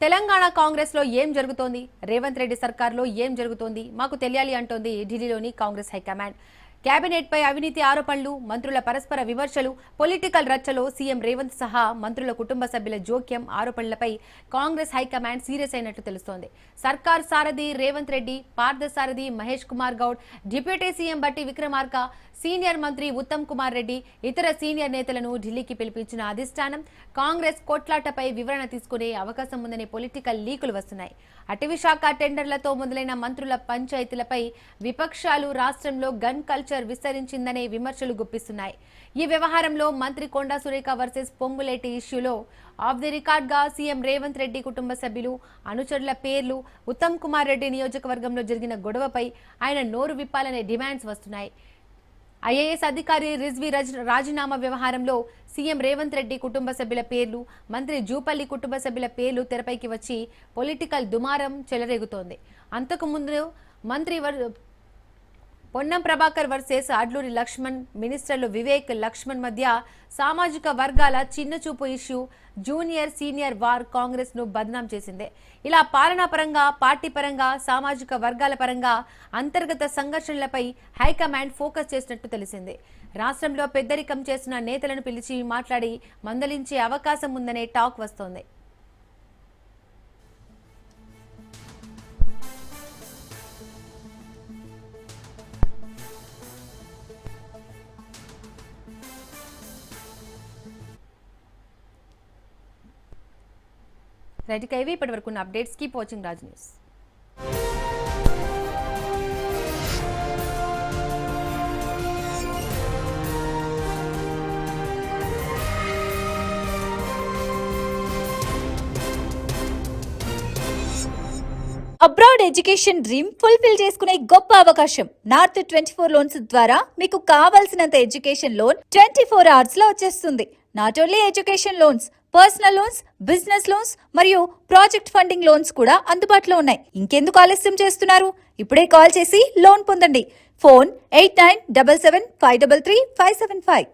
తెలంగాణ కాంగ్రెస్ లో ఏం జరుగుతోంది? రేవంత్ రెడ్డి సర్కార్లో ఏం జరుగుతోంది? మాకు తెలియాలి అంటోంది ఢిల్లీలోని కాంగ్రెస్ హైకమాండ్. కేబినెట్ పై అవినీతి ఆరోపణలు, మంత్రుల పరస్పర విమర్శలు, పొలిటికల్ రచ్చలో సీఎం రేవంత్ సహా మంత్రుల కుటుంబ సభ్యుల జోక్యం ఆరోపణలపై కాంగ్రెస్ హైకమాండ్ సీరియస్ అయినట్టు తెలుస్తోంది. సర్కార్ సారథి రేవంత్ రెడ్డి, పార్థసారథి మహేష్ కుమార్ గౌడ్, డిప్యూటీ సీఎం బట్టి విక్రమార్క, సీనియర్ మంత్రి ఉత్తమ్ కుమార్ రెడ్డి, ఇతర సీనియర్ నేతలను ఢిల్లీకి పిలిపించిన అధిష్టానం కాంగ్రెస్ కొట్లాటపై వివరణ తీసుకునే అవకాశం ఉందనే పొలిటికల్ లీకులు వస్తున్నాయి. అటవీ శాఖ టెండర్లతో మొదలైన మంత్రుల పంచాయతీలపై విపక్షాలు రాష్ట్రంలో గన్ కల్చర్ విస్తరించిందనే విమర్శలు గుప్పిస్తున్నాయి. ఈ వ్యవహారంలో మంత్రి కొండా సురేఖ వర్సెస్ పొంగులేటి ఇష్యూలో ఆఫ్ ది రికార్డ్ గా సీఎం రేవంత్ రెడ్డి కుటుంబ సభ్యులు, అనుచరుల పేర్లు, ఉత్తమ్ కుమార్ రెడ్డి నియోజకవర్గంలో జరిగిన గొడవపై ఆయన నోరు విప్పాలనే డిమాండ్స్ వస్తున్నాయి. ఐఏఎస్ అధికారి రిజ్వీ రాజీనామా వ్యవహారంలో సీఎం రేవంత్ రెడ్డి కుటుంబ సభ్యుల పేర్లు, మంత్రి జూపల్లి కుటుంబ సభ్యుల పేర్లు తెరపైకి వచ్చి పొలిటికల్ దుమారం చెలరేగుతోంది. అంతకుముందు మంత్రి పొన్నం ప్రభాకర్ వర్సెస్ అడ్లూరి లక్ష్మణ్, మినిస్టర్లు వివేక్, లక్ష్మణ్ మధ్య సామాజిక వర్గాల చిన్నచూపు issue, junior senior war Congress ను బదనాం చేసిందే. ఇలా పాలనా పరంగా, పార్టీ పరంగా, సామాజిక వర్గాల పరంగా అంతర్గత సంఘర్షణలపై హైకమాండ్ ఫోకస్ చేసినట్టు తెలిసింది. రాష్ట్రంలో పెద్దరికం చేసిన నేతలను పిలిచి మాట్లాడి మందలించే అవకాశం ఉందనే టాక్ వస్తోంది. రైట్, ఇక ఇవి ఇప్పటి వరకు ఉన్న updates. Keep watching Raj news. Abroad education dream fulfil చేసుకునే గొప్ప అవకాశం. నార్త్ 24 లోన్స్ ద్వారా మీకు కావాల్సినంత ఎడ్యుకేషన్ లోన్ 24 hours లో వచ్చేస్తుంది. Not only education loans, personal loans, business loans మరియు ప్రాజెక్ట్ ఫండింగ్ లోన్స్ కూడా అందుబాటులో ఉన్నాయి. ఇంకెందుకు ఆలస్యం చేస్తున్నారు? ఇప్పుడే కాల్ చేసి లోన్ పొందండి. ఫోన్ 8977533575.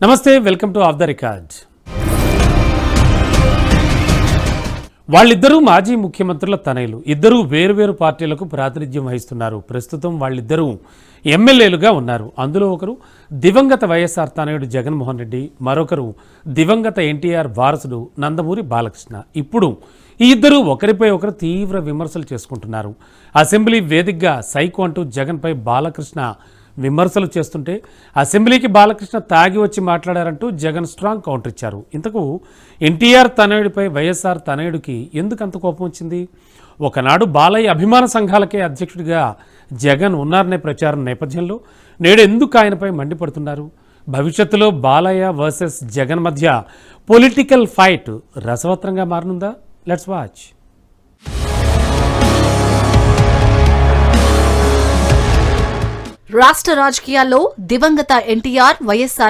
నమస్తే, welcome to of the record. వాళ్ళిద్దరూ మాజీ ముఖ్యమంత్రుల తనయులు. ఇద్దరూ వేరువేరు పార్టీలకు ప్రాతినిధ్యం వహిస్తున్నారు. ప్రస్తుతం వాళ్ళిద్దరూ ఎమ్మెల్యేలుగా ఉన్నారు. అందులో ఒకరు దివంగత వైఎస్ఆర్ తనయుడు జగన్మోహన్ రెడ్డి, మరొకరు దివంగత ఎన్టీఆర్ వారసుడు నందమూరి బాలకృష్ణ. ఇప్పుడు ఈ ఇద్దరూ ఒకరిపై ఒకరు తీవ్ర విమర్శలు చేసుకుంటున్నారు. అసెంబ్లీ వేదికగా సైకో అంటూ జగన్పై బాలకృష్ణ విమర్శలు చేస్తుంటే అసెంబ్లీకి బాలకృష్ణ తాగి వచ్చి మాట్లాడారంటూ జగన్ స్ట్రాంగ్ కౌంటర్ ఇచ్చారు. ఇంతకు ఎన్టీఆర్ తనయుడిపై వైఎస్ఆర్ తనయుడికి ఎందుకు అంత కోపం వచ్చింది? ఒకనాడు బాలయ్య అభిమాన సంఘాలకే అధ్యక్షుడిగా జగన్ ఉన్నారనే ప్రచారం నేపథ్యంలో నేడు ఎందుకు ఆయనపై మండిపడుతున్నారు? భవిష్యత్తులో బాలయ్య వర్సెస్ జగన్ మధ్య పొలిటికల్ ఫైట్ రసవత్రంగా మారనుందా? Let's watch. రాష్ట్ర రాజకీయాల్లో దివంగత ఎన్టీఆర్, వైఎస్ఆర్